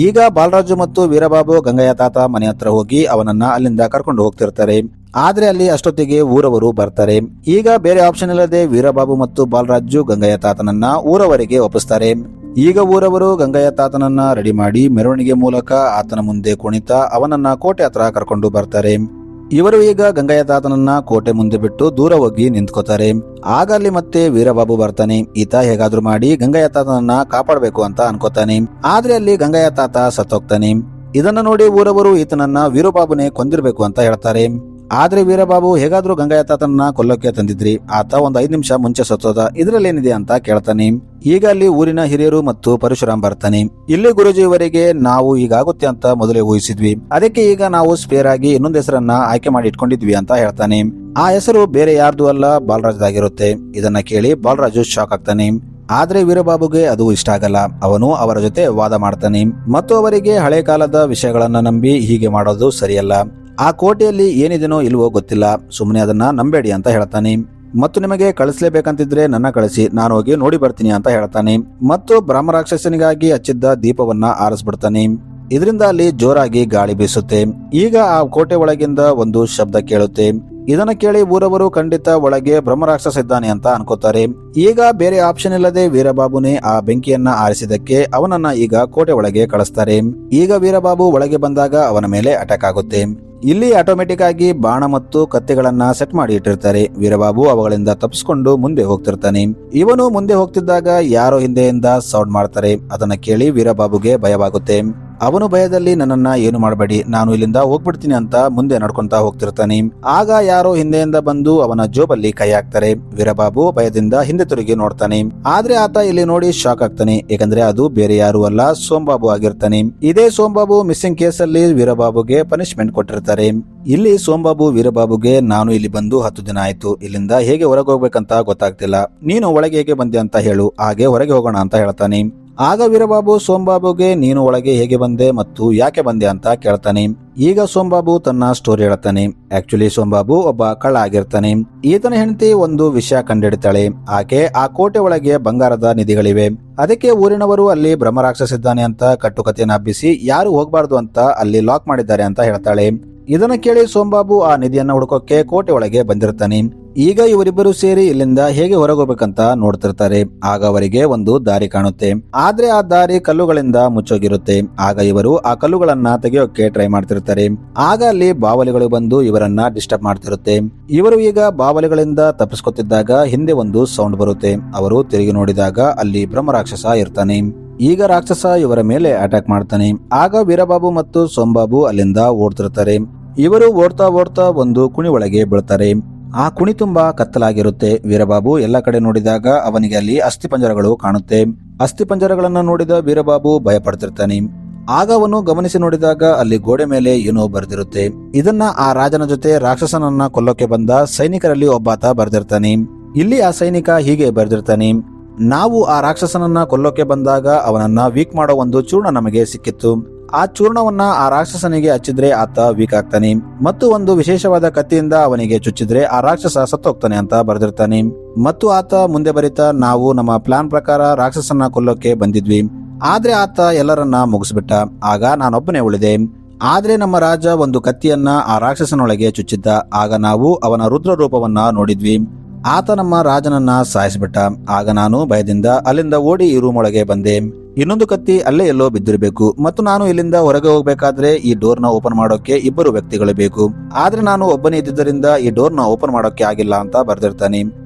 ಈಗ ಬಾಲರಾಜು ಮತ್ತು ವೀರಬಾಬು ಗಂಗಯ್ಯ ತಾತ ಮನೆ ಹತ್ರ ಹೋಗಿ ಅವನನ್ನ ಅಲ್ಲಿಂದ ಕರ್ಕೊಂಡು ಹೋಗ್ತಿರ್ತಾರೆ. ಆದ್ರೆ ಅಲ್ಲಿ ಅಷ್ಟೊತ್ತಿಗೆ ಊರವರು ಬರ್ತಾರೆ. ಈಗ ಬೇರೆ ಆಪ್ಷನ್ ಇಲ್ಲದೆ ವೀರಬಾಬು ಮತ್ತು ಬಾಲರಾಜು ಗಂಗಯ್ಯ ತಾತನನ್ನ ಊರವರಿಗೆ ಒಪ್ಪಿಸ್ತಾರೆ. ಈಗ ಊರವರು ಗಂಗಯ್ಯ ತಾತನನ್ನ ರೆಡಿ ಮಾಡಿ ಮೆರವಣಿಗೆ ಮೂಲಕ ಆತನ ಮುಂದೆ ಕುಣಿತ ಅವನನ್ನ ಕೋಟೆ ಹತ್ರ ಕರ್ಕೊಂಡು ಬರ್ತಾರೆ. ಇವರು ಈಗ ಗಂಗಯ್ಯ ತಾತನನ್ನ ಕೋಟೆ ಮುಂದೆ ಬಿಟ್ಟು ದೂರ ಹೋಗಿ ನಿಂತ್ಕೋತಾರೆ. ಆಗ ಅಲ್ಲಿ ಮತ್ತೆ ವೀರಬಾಬು ಬರ್ತಾನೆ. ಈತ ಹೇಗಾದ್ರೂ ಮಾಡಿ ಗಂಗಯ್ಯ ತಾತನನ್ನ ಕಾಪಾಡಬೇಕು ಅಂತ ಅನ್ಕೋತಾನೆ. ಆದ್ರೆ ಅಲ್ಲಿ ಗಂಗಯ್ಯ ತಾತ ಸತ್ತೋಗ್ತಾನೆ. ಇದನ್ನ ನೋಡಿ ಊರವರು ಈತನನ್ನ ವೀರಬಾಬುನೇ ಕೊಂದಿರ್ಬೇಕು ಅಂತ ಹೇಳ್ತಾರೆ. ಆದ್ರೆ ವೀರಬಾಬು ಹೇಗಾದ್ರೂ ಗಂಗಯ್ಯ ತಾತನನ್ನ ಕೊಲ್ಲೋಕೆ ತಂದಿದ್ರಿ, ಆತ ಒಂದ್ 5 ನಿಮಿಷ ಮುಂಚೆ ಸತ್ತೋದ, ಇದ್ರಲ್ಲೇನಿದೆ ಅಂತ ಕೇಳ್ತಾನೆ. ಈಗ ಅಲ್ಲಿ ಊರಿನ ಹಿರಿಯರು ಮತ್ತು ಪರಶುರಾಮ್ ಬರ್ತಾನೆ. ಇಲ್ಲಿ ಗುರುಜಿ ಇವರಿಗೆ ನಾವು ಹೀಗಾಗುತ್ತೆ ಅಂತ ಮೊದಲೇ ಊಹಿಸಿದ್ವಿ, ಅದಕ್ಕೆ ಈಗ ನಾವು ಸ್ಪೇರ್ ಆಗಿ ಇನ್ನೊಂದು ಹೆಸರನ್ನ ಆಯ್ಕೆ ಮಾಡಿ ಇಟ್ಕೊಂಡಿದ್ವಿ ಅಂತ ಹೇಳ್ತಾನೆ. ಆ ಹೆಸರು ಬೇರೆ ಯಾರ್ದು ಅಲ್ಲ, ಬಾಲರಾಜ್ದಾಗಿರುತ್ತೆ. ಇದನ್ನ ಕೇಳಿ ಬಾಲರಾಜು ಶಾಕ್ ಆಗ್ತಾನೆ. ಆದ್ರೆ ವೀರಬಾಬುಗೆ ಅದು ಇಷ್ಟ ಆಗಲ್ಲ. ಅವನು ಅವರ ಜೊತೆ ವಾದ ಮಾಡ್ತಾನೆ ಮತ್ತು ಅವರಿಗೆ ಹಳೆ ಕಾಲದ ವಿಷಯಗಳನ್ನ ನಂಬಿ ಹೀಗೆ ಮಾಡೋದು ಸರಿಯಲ್ಲ, ಆ ಕೋಟೆಯಲ್ಲಿ ಏನಿದೆನೋ ಇಲ್ವೋ ಗೊತ್ತಿಲ್ಲ, ಸುಮ್ಮನೆ ಅದನ್ನ ನಂಬೇಡಿ ಅಂತ ಹೇಳ್ತಾನೆ. ಮತ್ತು ನಿಮಗೆ ಕಳಿಸ್ಲೇಬೇಕಂತಿದ್ರೆ ನನ್ನ ಕಳಿಸಿ, ನಾನು ಹೋಗಿ ನೋಡಿ ಬರ್ತೀನಿ ಅಂತ ಹೇಳ್ತಾನೆ. ಮತ್ತು ಬ್ರಹ್ಮರಾಕ್ಷಸನಿಗಾಗಿ ಹಚ್ಚಿದ್ದ ದೀಪವನ್ನ ಆರಿಸ್ಬಿಡ್ತಾನೆ. ಇದರಿಂದ ಅಲ್ಲಿ ಜೋರಾಗಿ ಗಾಳಿ ಬೀಸುತ್ತೆ. ಈಗ ಆ ಕೋಟೆ ಒಳಗಿಂದ ಒಂದು ಶಬ್ದ ಕೇಳುತ್ತೆ. ಇದನ್ನ ಕೇಳಿ ಊರವರು ಖಂಡಿತ ಒಳಗೆ ಬ್ರಹ್ಮರಾಕ್ಷಸ ಇದ್ದಾನೆ ಅಂತ ಅನ್ಕೋತಾರೆ. ಈಗ ಬೇರೆ ಆಪ್ಷನ್ ಇಲ್ಲದೆ ವೀರಬಾಬುನೇ ಆ ಬೆಂಕಿಯನ್ನ ಆರಿಸಿದಕ್ಕೆ ಅವನನ್ನ ಈಗ ಕೋಟೆ ಒಳಗೆ ಕಳಿಸ್ತಾರೆ. ಈಗ ವೀರಬಾಬು ಒಳಗೆ ಬಂದಾಗ ಅವನ ಮೇಲೆ ಅಟ್ಯಾಕ್ ಆಗುತ್ತೆ. ಇಲ್ಲಿ ಆಟೋಮೆಟಿಕ್ ಆಗಿ ಬಾಣ ಮತ್ತು ಕತ್ತಿಗಳನ್ನ ಸೆಟ್ ಮಾಡಿ ಇಟ್ಟಿರ್ತಾರೆ. ವೀರಬಾಬು ಅವುಗಳಿಂದ ತಪ್ಪಿಸ್ಕೊಂಡು ಮುಂದೆ ಹೋಗ್ತಿರ್ತಾನೆ. ಇವನು ಮುಂದೆ ಹೋಗ್ತಿದ್ದಾಗ ಯಾರೋ ಹಿಂದೆಯಿಂದ ಸೌಂಡ್ ಮಾಡ್ತಾರೆ. ಅದನ್ನ ಕೇಳಿ ವೀರಬಾಬುಗೆ ಭಯವಾಗುತ್ತೆ. ಅವನು ಭಯದಲ್ಲಿ ನನ್ನನ್ನ ಏನು ಮಾಡಬೇಡಿ, ನಾನು ಇಲ್ಲಿಂದ ಹೋಗ್ಬಿಡ್ತೀನಿ ಅಂತ ಮುಂದೆ ನಡ್ಕೊಂತಾ ಹೋಗ್ತಿರ್ತಾನೆ. ಆಗ ಯಾರೋ ಹಿಂದೆಯಿಂದ ಬಂದು ಅವನ ಜೋಬಲ್ಲಿ ಕೈ ಹಾಕ್ತಾರೆ. ವೀರಬಾಬು ಭಯದಿಂದ ಹಿಂದೆ ತಿರುಗಿ ನೋಡ್ತಾನೆ. ಆದ್ರೆ ಆತ ಇಲ್ಲಿ ನೋಡಿ ಶಾಕ್ ಆಗ್ತಾನೆ, ಯಾಕಂದ್ರೆ ಅದು ಬೇರೆ ಯಾರು ಅಲ್ಲ, ಸೋಮಬಾಬು ಆಗಿರ್ತಾನೆ. ಇದೇ ಸೋಮಬಾಬು ಮಿಸ್ಸಿಂಗ್ ಕೇಸಲ್ಲಿ ವೀರಬಾಬುಗೆ ಪನಿಷ್ಮೆಂಟ್ ಕೊಟ್ಟಿರ್ತಾರೆ. ಇಲ್ಲಿ ಸೋಮಬಾಬು ವೀರಬಾಬುಗೆ, ನಾನು ಇಲ್ಲಿ ಬಂದು 10 ದಿನ ಆಯ್ತು, ಇಲ್ಲಿಂದ ಹೇಗೆ ಹೊರಗೆ ಹೋಗ್ಬೇಕಂತ ಗೊತ್ತಾಗ್ತಿಲ್ಲ, ನೀನು ಒಳಗೆ ಹೇಗೆ ಬಂದೆ ಅಂತ ಹೇಳು, ಹಾಗೆ ಹೊರಗೆ ಹೋಗೋಣ ಅಂತ ಹೇಳ್ತಾನೆ. ಆಗ ವೀರಬಾಬು ಸೋಮಬಾಬುಗೆ ನೀನು ಒಳಗೆ ಹೇಗೆ ಬಂದೆ ಮತ್ತು ಯಾಕೆ ಬಂದೆ ಅಂತ ಕೇಳ್ತಾನೆ. ಈಗ ಸೋಮಬಾಬು ತನ್ನ ಸ್ಟೋರಿ ಹೇಳ್ತಾನೆ. ಆಕ್ಚುಲಿ ಸೋಮಬಾಬು ಒಬ್ಬ ಕಳ್ಳ ಆಗಿರ್ತಾನೆ. ಈತನ ಹೆಂಡತಿ ಒಂದು ವಿಷಯ ಕಂಡಿಡ್ತಾಳೆ. ಆಕೆ ಆ ಕೋಟೆ ಒಳಗೆ ಬಂಗಾರದ ನಿಧಿಗಳಿವೆ, ಅದಕ್ಕೆ ಊರಿನವರು ಅಲ್ಲಿ ಬ್ರಹ್ಮರಾಕ್ಷಸ ಇದ್ದಾನೆ ಅಂತ ಕಟ್ಟುಕತೆಯನ್ನು ಹಬ್ಬಿಸಿ ಯಾರು ಹೋಗ್ಬಾರ್ದು ಅಂತ ಅಲ್ಲಿ ಲಾಕ್ ಮಾಡಿದ್ದಾರೆ ಅಂತ ಹೇಳ್ತಾಳೆ. ಇದನ್ನ ಕೇಳಿ ಸೋಮಬಾಬು ಆ ನಿಧಿಯನ್ನ ಹುಡುಕೋಕೆ ಕೋಟೆ ಒಳಗೆ ಬಂದಿರ್ತಾನೆ. ಈಗ ಇವರಿಬ್ಬರು ಸೇರಿ ಇಲ್ಲಿಂದ ಹೇಗೆ ಹೊರಗೋಗ್ಬೇಕಂತ ನೋಡ್ತಿರ್ತಾರೆ. ಆಗ ಅವರಿಗೆ ಒಂದು ದಾರಿ ಕಾಣುತ್ತೆ. ಆದ್ರೆ ಆ ದಾರಿ ಕಲ್ಲುಗಳಿಂದ ಮುಚ್ಚೋಗಿರುತ್ತೆ. ಆಗ ಇವರು ಆ ಕಲ್ಲುಗಳನ್ನ ತೆಗೆಯೋಕೆ ಟ್ರೈ ಮಾಡ್ತಿರ್ತಾರೆ. ಆಗ ಅಲ್ಲಿ ಬಾವಲಿಗಳು ಬಂದು ಇವರನ್ನ ಡಿಸ್ಟರ್ಬ್ ಮಾಡ್ತಿರುತ್ತೆ. ಇವರು ಈಗ ಬಾವಲಿಗಳಿಂದ ತಪ್ಪಿಸ್ಕೊತಿದ್ದಾಗ ಹಿಂದೆ ಒಂದು ಸೌಂಡ್ ಬರುತ್ತೆ. ಅವರು ತಿರುಗಿ ನೋಡಿದಾಗ ಅಲ್ಲಿ ಬ್ರಹ್ಮರಾಕ್ಷಸ ಇರ್ತಾನೆ. ಈಗ ರಾಕ್ಷಸ ಇವರ ಮೇಲೆ ಅಟ್ಯಾಕ್ ಮಾಡ್ತಾನೆ. ಆಗ ವೀರಬಾಬು ಮತ್ತು ಸೋಮಬಾಬು ಅಲ್ಲಿಂದ ಓಡ್ತಿರ್ತಾರೆ. ಇವರು ಓಡ್ತಾ ಓಡ್ತಾ ಒಂದು ಕುಣಿ ಒಳಗೆ ಬೀಳ್ತಾರೆ. ಆ ಕುಣಿ ತುಂಬಾ ಕತ್ತಲಾಗಿರುತ್ತೆ. ವೀರಬಾಬು ಎಲ್ಲ ಕಡೆ ನೋಡಿದಾಗ ಅವನಿಗೆ ಅಲ್ಲಿ ಅಸ್ಥಿಪಂಜರಗಳು ಕಾಣುತ್ತೆ. ಅಸ್ಥಿಪಂಜರಗಳನ್ನ ನೋಡಿದ ವೀರಬಾಬು ಭಯ ಪಡ್ತಿರ್ತಾನೆ. ಆಗ ಅವನು ಗಮನಿಸಿ ನೋಡಿದಾಗ ಅಲ್ಲಿ ಗೋಡೆ ಮೇಲೆ ಏನೋ ಬರೆದಿರುತ್ತೆ. ಇದನ್ನ ಆ ರಾಜನ ಜೊತೆ ರಾಕ್ಷಸನನ್ನ ಕೊಲ್ಲೋಕೆ ಬಂದ ಸೈನಿಕರಲ್ಲಿ ಒಬ್ಬಾತ ಬರೆದಿರ್ತಾನೆ. ಇಲ್ಲಿ ಆ ಸೈನಿಕ ಹೀಗೆ ಬರೆದಿರ್ತಾನೆ, ನಾವು ಆ ರಾಕ್ಷಸನನ್ನ ಕೊಲ್ಲೋಕೆ ಬಂದಾಗ ಅವನನ್ನ ವೀಕ್ ಮಾಡೋ ಒಂದು ಚೂರ್ಣ ನಮಗೆ ಸಿಕ್ಕಿತ್ತು. ಆ ಚೂರ್ಣವನ್ನ ಆ ರಾಕ್ಷಸನಿಗೆ ಹಚ್ಚಿದ್ರೆ ಆತ ವೀಕ್ ಆಗ್ತಾನೆ ಮತ್ತು ಒಂದು ವಿಶೇಷವಾದ ಕತ್ತಿಯಿಂದ ಅವನಿಗೆ ಚುಚ್ಚಿದ್ರೆ ಆ ರಾಕ್ಷಸ ಸತ್ತೋಗ್ತಾನೆ ಅಂತ ಬರೆದಿರ್ತಾನೆ. ಮತ್ತು ಆತ ಮುಂದೆ ಬರೀತಾ, ನಾವು ನಮ್ಮ ಪ್ಲಾನ್ ಪ್ರಕಾರ ರಾಕ್ಷಸನ ಕೊಲ್ಲೋಕೆ ಬಂದಿದ್ವಿ, ಆದ್ರೆ ಆತ ಎಲ್ಲರನ್ನ ಮುಗಿಸ್ಬಿಟ್ಟ. ಆಗ ನಾನೊಬ್ಬನೇ ಉಳಿದೆ. ಆದ್ರೆ ನಮ್ಮ ರಾಜ ಒಂದು ಕತ್ತಿಯನ್ನ ಆ ರಾಕ್ಷಸನೊಳಗೆ ಚುಚ್ಚಿದ್ದ. ಆಗ ನಾವು ಅವನ ರುದ್ರ ರೂಪವನ್ನ ನೋಡಿದ್ವಿ. ಆತ ನಮ್ಮ ರಾಜನನ್ನ ಸಾಯಿಸ್ಬಿಟ್ಟ. ಆಗ ನಾನು ಭಯದಿಂದ ಅಲ್ಲಿಂದ ಓಡಿ ಈ ರೂಮ್ ಒಳಗೆ ಬಂದೆ. ಇನ್ನೊಂದು ಕತ್ತಿ ಅಲ್ಲೇ ಎಲ್ಲೋ ಬಿದ್ದಿರಬೇಕು ಮತ್ತು ನಾನು ಇಲ್ಲಿಂದ ಹೊರಗೆ ಹೋಗ್ಬೇಕಾದ್ರೆ ಈ ಡೋರ್ ನ ಓಪನ್ ಮಾಡೋಕೆ 2 ವ್ಯಕ್ತಿಗಳು ಬೇಕು. ಆದ್ರೆ ನಾನು ಒಬ್ಬನೇ ಇದ್ದಿದ್ದರಿಂದ ಈ ಡೋರ್ ನ ಓಪನ್ ಮಾಡೋಕೆ ಆಗಿಲ್ಲ ಅಂತ ಬರೆದಿರ್ತಾನೆ.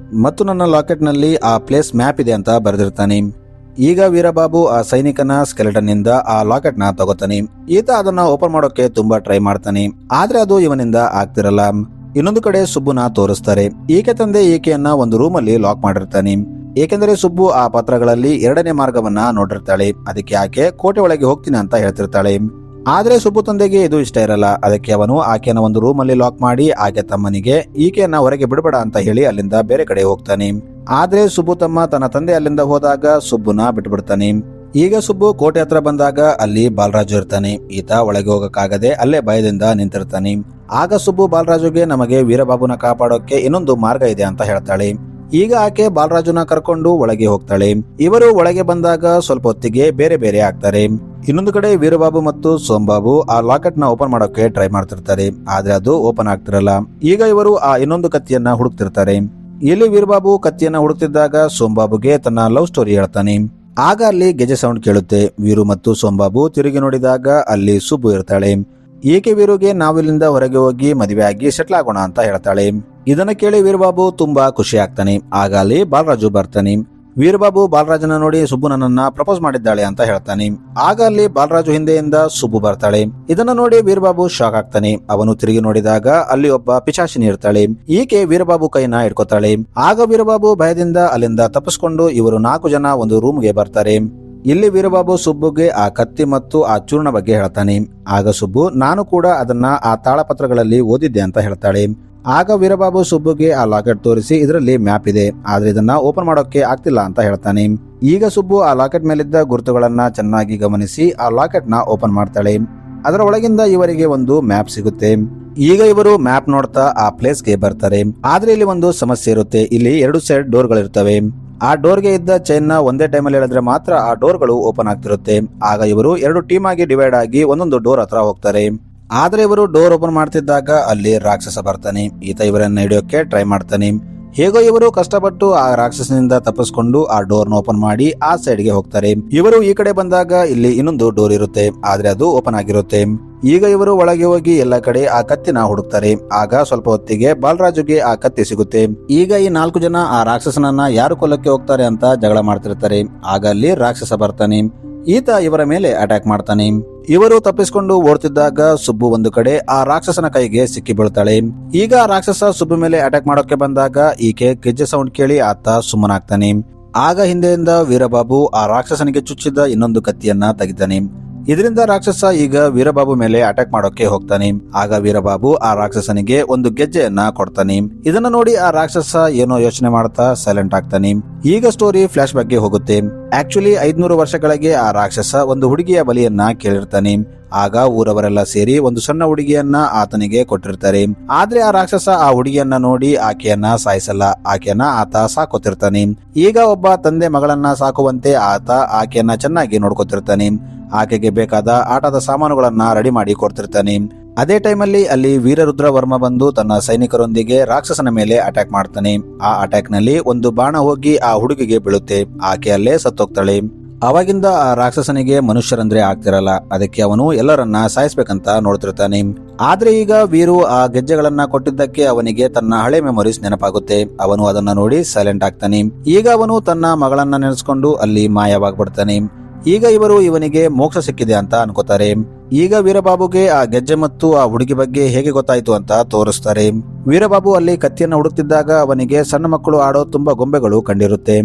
ಮತ್ತು ನನ್ನ ಲಾಕೆಟ್ ನಲ್ಲಿ ಆ ಪ್ಲೇಸ್ ಮ್ಯಾಪ್ ಇದೆ ಅಂತ ಬರೆದಿರ್ತಾನೆ. ಈಗ ವೀರಬಾಬು ಆ ಸೈನಿಕನ ಸ್ಕೆಲೆಟನ್ ನಿಂದ ಆ ಲಾಕೆಟ್ ನ ತಗೋತಾನೆ. ಈತ ಅದನ್ನ ಓಪನ್ ಮಾಡೋಕೆ ತುಂಬಾ ಟ್ರೈ ಮಾಡ್ತಾನೆ, ಆದ್ರೆ ಅದು ಇವನಿಂದ ಆಗ್ತಿರಲ್ಲ. ಇನ್ನೊಂದು ಕಡೆ ಸುಬ್ಬುನ ತೋರಿಸ್ತಾರೆ. ಈಕೆ ತಂದೆ ಈಕೆಯನ್ನ ಒಂದು ರೂಮ್ ಅಲ್ಲಿ ಲಾಕ್ ಮಾಡಿರ್ತಾನೆ. ಏಕೆಂದರೆ ಸುಬ್ಬು ಆ ಪತ್ರಗಳಲ್ಲಿ ಎರಡನೇ ಮಾರ್ಗವನ್ನ ನೋಡಿರ್ತಾಳೆ. ಅದಕ್ಕೆ ಆಕೆ ಕೋಟೆ ಒಳಗೆ ಹೋಗ್ತೀನಿ ಅಂತ ಹೇಳ್ತಿರ್ತಾಳೆ. ಆದ್ರೆ ಸುಬ್ಬು ತಂದೆಗೆ ಇದು ಇಷ್ಟ ಇರಲ್ಲ. ಅದಕ್ಕೆ ಅವನು ಆಕೆಯನ್ನ ಒಂದು ರೂಮ್ ಅಲ್ಲಿ ಲಾಕ್ ಮಾಡಿ ಆಕೆ ತಮ್ಮನಿಗೆ ಈಕೆಯನ್ನ ಹೊರಗೆ ಬಿಡಬೇಡ ಅಂತ ಹೇಳಿ ಅಲ್ಲಿಂದ ಬೇರೆ ಕಡೆ ಹೋಗ್ತಾನೆ. ಆದ್ರೆ ಸುಬ್ಬು ತಮ್ಮ ತನ್ನ ತಂದೆ ಅಲ್ಲಿಂದ ಹೋದಾಗ ಸುಬ್ಬುನ ಬಿಟ್ಬಿಡ್ತಾನೆ. ಈಗ ಸುಬ್ಬು ಕೋಟೆ ಹತ್ರ ಬಂದಾಗ ಅಲ್ಲಿ ಬಾಲರಾಜು ಇರ್ತಾನೆ. ಈತ ಒಳಗೆ ಹೋಗಕ್ಕಾಗದೆ ಅಲ್ಲೇ ಭಯದಿಂದ ನಿಂತಿರ್ತಾನೆ. ಆಗ ಸುಬ್ಬು ಬಾಲರಾಜುಗೆ ನಮಗೆ ವೀರಬಾಬುನ ಕಾಪಾಡೋಕೆ ಇನ್ನೊಂದು ಮಾರ್ಗ ಇದೆ ಅಂತ ಹೇಳ್ತಾಳೆ. ಈಗ ಆಕೆ ಬಾಲರಾಜುನ ಕರ್ಕೊಂಡು ಒಳಗೆ ಹೋಗ್ತಾಳೆ. ಇವರು ಒಳಗೆ ಬಂದಾಗ ಸ್ವಲ್ಪ ಹೊತ್ತಿಗೆ ಬೇರೆ ಬೇರೆ ಆಗ್ತಾರೆ. ಇನ್ನೊಂದು ಕಡೆ ವೀರಬಾಬು ಮತ್ತು ಸೋಮಬಾಬು ಆ ಲಾಕೆಟ್ ನ ಓಪನ್ ಮಾಡೋಕೆ ಟ್ರೈ ಮಾಡ್ತಿರ್ತಾರೆ. ಆದ್ರೆ ಅದು ಓಪನ್ ಆಗ್ತಿರಲ್ಲ. ಈಗ ಇವರು ಆ ಇನ್ನೊಂದು ಕತ್ತಿಯನ್ನ ಹುಡುಕ್ತಿರ್ತಾರೆ. ಇಲ್ಲಿ ವೀರಬಾಬು ಕತ್ತಿಯನ್ನ ಹುಡುಕ್ತಿದ್ದಾಗ ಸೋಮಬಾಬುಗೆ ತನ್ನ ಲವ್ ಸ್ಟೋರಿ ಹೇಳ್ತಾನೆ. ಆಗ ಅಲ್ಲಿ ಗೆಜೆ ಸೌಂಡ್ ಕೇಳುತ್ತೆ. ವೀರು ಮತ್ತು ಸೋಮಬಾಬು ತಿರುಗಿ ನೋಡಿದಾಗ ಅಲ್ಲಿ ಸುಬ್ಬು ಇರ್ತಾಳೆ. ಈಕೆ ವೀರುಗೆ ನಾವಿಲ್ಲಿಂದ ಹೊರಗೆ ಹೋಗಿ ಮದುವೆ ಆಗಿ ಸೆಟ್ಲ್ ಆಗೋಣ ಅಂತ ಹೇಳ್ತಾಳೆ. ಇದನ್ನ ಕೇಳಿ ವೀರಬಾಬು ತುಂಬಾ ಖುಷಿ ಆಗ್ತಾನೆ. ಆಗ ಅಲ್ಲಿ ಬಾಲರಾಜು ಬರ್ತಾನೆ. ವೀರಬಾಬು ಬಾಲರಾಜನ ನೋಡಿ ಸುಬ್ಬು ನನ್ನನ್ನ ಪ್ರಪೋಸ್ ಮಾಡಿದ್ದಾಳೆ ಅಂತ ಹೇಳ್ತಾನೆ. ಆಗ ಅಲ್ಲಿ ಬಾಲರಾಜು ಹಿಂದೆಯಿಂದ ಸುಬ್ಬು ಬರ್ತಾಳೆ. ಇದನ್ನ ನೋಡಿ ವೀರಬಾಬು ಶಾಕ್ ಆಗ್ತಾನೆ. ಅವನು ತಿರುಗಿ ನೋಡಿದಾಗ ಅಲ್ಲಿ ಒಬ್ಬ ಪಿಶಾಚಿನಿ ಇರ್ತಾಳೆ. ಈಕೆ ವೀರಬಾಬು ಕೈನ ಹಿಡ್ಕೊತಾಳೆ. ಆಗ ವೀರಬಾಬು ಭಯದಿಂದ ಅಲ್ಲಿಂದ ತಪ್ಪಿಸ್ಕೊಂಡು ಇವರು 4 ಜನ ಒಂದು ರೂಮ್ಗೆ ಬರ್ತಾರೆ. ಇಲ್ಲಿ ವೀರಬಾಬು ಸುಬ್ಬುಗೆ ಆ ಕತ್ತಿ ಮತ್ತು ಆ ಚೂರ್ಣ ಬಗ್ಗೆ ಹೇಳ್ತಾನೆ. ಆಗ ಸುಬ್ಬು ನಾನು ಕೂಡ ಅದನ್ನ ಆ ತಾಳಪತ್ರಗಳಲ್ಲಿ ಓದಿದ್ದೆ ಅಂತ ಹೇಳ್ತಾಳೆ. ಆಗ ವೀರಬಾಬು ಸುಬ್ಬುಗೆ ಆ ಲಾಕೆಟ್ ತೋರಿಸಿ ಇದರಲ್ಲಿ ಮ್ಯಾಪ್ ಇದೆ, ಆದ್ರೆ ಇದನ್ನ ಓಪನ್ ಮಾಡೋಕೆ ಆಗ್ತಿಲ್ಲ ಅಂತ ಹೇಳ್ತಾನೆ. ಈಗ ಸುಬ್ಬು ಆ ಲಾಕೆಟ್ ಮೇಲಿದ್ದ ಗುರುತುಗಳನ್ನ ಚೆನ್ನಾಗಿ ಗಮನಿಸಿ ಆ ಲಾಕೆಟ್ ನ ಓಪನ್ ಮಾಡ್ತಾಳೆ. ಅದರ ಒಳಗಿಂದ ಇವರಿಗೆ ಒಂದು ಮ್ಯಾಪ್ ಸಿಗುತ್ತೆ. ಈಗ ಇವರು ಮ್ಯಾಪ್ ನೋಡ್ತಾ ಆ ಪ್ಲೇಸ್ಗೆ ಬರ್ತಾರೆ. ಆದ್ರೆ ಇಲ್ಲಿ ಒಂದು ಸಮಸ್ಯೆ ಇರುತ್ತೆ. ಇಲ್ಲಿ 2 ಸೈಡ್ ಡೋರ್ಗಳಿರ್ತವೆ. ಆ ಡೋರ್ಗೆ ಇದ್ದ ಚೈನ್ ನ ಒಂದೇ ಟೈಮಲ್ಲಿ ಹೇಳಿದ್ರೆ ಮಾತ್ರ ಆ ಡೋರ್ಗಳು ಓಪನ್ ಆಗ್ತಿರುತ್ತೆ. ಆಗ ಇವರು 2 ಟೀಮ್ ಆಗಿ ಡಿವೈಡ್ ಆಗಿ ಒಂದೊಂದು ಡೋರ್ ಹತ್ರ ಹೋಗ್ತಾರೆ. ಆದ್ರೆ ಇವರು ಡೋರ್ ಓಪನ್ ಮಾಡ್ತಿದ್ದಾಗ ಅಲ್ಲಿ ರಾಕ್ಷಸ ಬರ್ತಾನೆ. ಈತ ಇವರನ್ನ ಹಿಡಿಯೋಕೆ ಟ್ರೈ ಮಾಡ್ತಾನೆ. ಹೇಗೋ ಇವರು ಕಷ್ಟಪಟ್ಟು ಆ ರಾಕ್ಷಸನಿಂದ ತಪ್ಪಿಸ್ಕೊಂಡು ಆ ಡೋರ್ ನ ಓಪನ್ ಮಾಡಿ ಆ ಸೈಡ್ಗೆ ಹೋಗ್ತಾರೆ. ಇವರು ಈ ಕಡೆ ಬಂದಾಗ ಇಲ್ಲಿ ಇನ್ನೊಂದು ಡೋರ್ ಇರುತ್ತೆ. ಆದ್ರೆ ಅದು ಓಪನ್ ಆಗಿರುತ್ತೆ. ಈಗ ಇವರು ಒಳಗೆ ಹೋಗಿ ಎಲ್ಲ ಕಡೆ ಆ ಕತ್ತಿನ ಹುಡುಕ್ತಾರೆ. ಆಗ ಸ್ವಲ್ಪ ಹೊತ್ತಿಗೆ ಬಾಲರಾಜುಗೆ ಆ ಕತ್ತಿ ಸಿಗುತ್ತೆ. ಈಗ ಈ 4 ಜನ ಆ ರಾಕ್ಷಸನನ್ನ ಯಾರು ಕೊಲ್ಲಕ್ಕೆ ಹೋಗ್ತಾರೆ ಅಂತ ಜಗಳ ಮಾಡ್ತಿರ್ತಾರೆ. ಆಗ ಅಲ್ಲಿ ರಾಕ್ಷಸ ಬರ್ತಾನೆ. ಈತ ಇವರ ಮೇಲೆ ಅಟ್ಯಾಕ್ ಮಾಡ್ತಾನೆ. ಇವರು ತಪ್ಪಿಸಿಕೊಂಡು ಓಡ್ತಿದ್ದಾಗ ಸುಬ್ಬು ಒಂದು ಕಡೆ ಆ ರಾಕ್ಷಸನ ಕೈಗೆ ಸಿಕ್ಕಿ ಬೀಳ್ತಾಳೆ. ಈಗ ಆ ರಾಕ್ಷಸ ಸುಬ್ಬು ಮೇಲೆ ಅಟ್ಯಾಕ್ ಮಾಡೋಕೆ ಬಂದಾಗ ಈಕೆ ಗೆಜ್ಜೆ ಸೌಂಡ್ ಕೇಳಿ ಆತ ಸುಮ್ಮನಾಗ್ತಾನೆ. ಆಗ ಹಿಂದೆಯಿಂದ ವೀರಬಾಬು ಆ ರಾಕ್ಷಸನಿಗೆ ಚುಚ್ಚಿದ ಇನ್ನೊಂದು ಕತ್ತಿಯನ್ನ ತೆಗಿತಾನೆ. ಇದರಿಂದ ರಾಕ್ಷಸ ಈಗ ವೀರಬಾಬು ಮೇಲೆ ಅಟ್ಯಾಕ್ ಮಾಡೋಕೆ ಹೋಗ್ತಾನೆ. ಆಗ ವೀರಬಾಬು ಆ ರಾಕ್ಷಸನಿಗೆ ಒಂದು ಗೆಜ್ಜೆಯನ್ನ ಕೊಡ್ತಾನೆ. ಇದನ್ನ ನೋಡಿ ಆ ರಾಕ್ಷಸ ಏನೋ ಯೋಚನೆ ಮಾಡ್ತಾ ಸೈಲೆಂಟ್ ಆಗ್ತಾನೆ. ಈಗ ಸ್ಟೋರಿ ಫ್ಲಾಶ್ ಬ್ಯಾಕ್ಗೆ ಹೋಗುತ್ತೆ. ಆಕ್ಚುಲಿ 500 ವರ್ಷಗಳಿಗೆ ಆ ರಾಕ್ಷಸ ಒಂದು ಹುಡುಗಿಯ ಬಲಿಯನ್ನ ಕೇಳಿರ್ತಾನೆ. ಆಗ ಊರವರೆಲ್ಲ ಸೇರಿ ಒಂದು ಸಣ್ಣ ಹುಡುಗಿಯನ್ನ ಆತನಿಗೆ ಕೊಟ್ಟಿರ್ತಾರೆ. ಆದ್ರೆ ಆ ರಾಕ್ಷಸ ಆ ಹುಡುಗಿಯನ್ನ ನೋಡಿ ಆಕೆಯನ್ನ ಸಾಯಿಸಲ್ಲ. ಆಕೆಯನ್ನ ಆತ ಸಾಕೋತಿರ್ತಾನೆ. ಈಗ ಒಬ್ಬ ತಂದೆ ಮಗಳನ್ನ ಸಾಕುವಂತೆ ಆತ ಆಕೆಯನ್ನ ಚೆನ್ನಾಗಿ ನೋಡ್ಕೊತಿರ್ತಾನೆ. ಆಕೆಗೆ ಬೇಕಾದ ಆಟದ ಸಾಮಾನುಗಳನ್ನ ರೆಡಿ ಮಾಡಿ ಕೊಡ್ತಿರ್ತಾನೆ. ಅದೇ ಟೈಮಲ್ಲಿ ಅಲ್ಲಿ ವೀರರುದ್ರ ವರ್ಮ ಬಂದು ತನ್ನ ಸೈನಿಕರೊಂದಿಗೆ ರಾಕ್ಷಸನ ಮೇಲೆ ಅಟ್ಯಾಕ್ ಮಾಡ್ತಾನೆ. ಆ ಅಟ್ಯಾಕ್ ನಲ್ಲಿ ಒಂದು ಬಾಣ ಹೋಗಿ ಆ ಹುಡುಗಿಗೆ ಬೀಳುತ್ತೆ. ಆಕೆ ಅಲ್ಲೇ ಸತ್ತೋಗ್ತಾಳೆ. ಅವಾಗಿಂದ ಆ ರಾಕ್ಷಸನಿಗೆ ಮನುಷ್ಯರಂದ್ರೆ ಆಗ್ತಿರಲ್ಲ. ಅದಕ್ಕೆ ಅವನು ಎಲ್ಲರನ್ನ ಸಾಯಿಸ್ಬೇಕಂತ ನೋಡ್ತಿರ್ತಾನೆ. ಆದ್ರೆ ಈಗ ವೀರು ಆ ಗೆಜ್ಜೆಗಳನ್ನ ಕೊಟ್ಟಿದ್ದಕ್ಕೆ ಅವನಿಗೆ ತನ್ನ ಹಳೆ ಮೆಮೊರೀಸ್ ನೆನಪಾಗುತ್ತೆ. ಅವನು ಅದನ್ನ ನೋಡಿ ಸೈಲೆಂಟ್ ಆಗ್ತಾನೆ. ಈಗ ಅವನು ತನ್ನ ಮಗಳನ್ನ ನೆನೆಸ್ಕೊಂಡು ಅಲ್ಲಿ ಮಾಯವಾಗ್ಬಿಡ್ತಾನೆ. ಈಗ ಇವರು ಇವನಿಗೆ ಮೋಕ್ಷ ಸಿಕ್ಕಿದೆ ಅಂತ ಅನ್ಕೋತಾರೆ. ಈಗ ವೀರಬಾಬುಗೆ ಆ ಗೆಜ್ಜೆ ಮತ್ತು ಆ ಹುಡುಗಿ ಬಗ್ಗೆ ಹೇಗೆ ಗೊತ್ತಾಯ್ತು ಅಂತ ತೋರಿಸ್ತಾರೆ. ವೀರಬಾಬು ಅಲ್ಲಿ ಕತ್ತಿಯನ್ನ ಹುಡುಕ್ತಿದ್ದಾಗ ಅವನಿಗೆ ಸಣ್ಣ ಮಕ್ಕಳು ಆಡೋ ತುಂಬಾ ಗೊಂಬೆಗಳು ಕಂಡಿರುತ್ತೆ.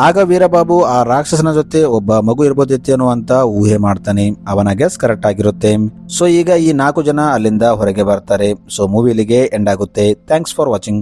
ಆಗ ವೀರಬಾಬು ಆ ರಾಕ್ಷಸನ ಜೊತೆ ಒಬ್ಬ ಮಗು ಇರ್ಬೋದಿತ್ತೇನೋ ಅಂತ ಊಹೆ ಮಾಡ್ತಾನೆ. ಅವನ ಗೆಸ್ ಕರೆಕ್ಟ್ ಆಗಿರುತ್ತೆ. ಸೊ ಈಗ ಈ 4 ಜನ ಅಲ್ಲಿಂದ ಹೊರಗೆ ಬರ್ತಾರೆ. ಸೊ ಮೂವಿ ಇಲ್ಲಿಗೆ ಎಂಡ್ ಆಗುತ್ತೆ. Thanks for watching.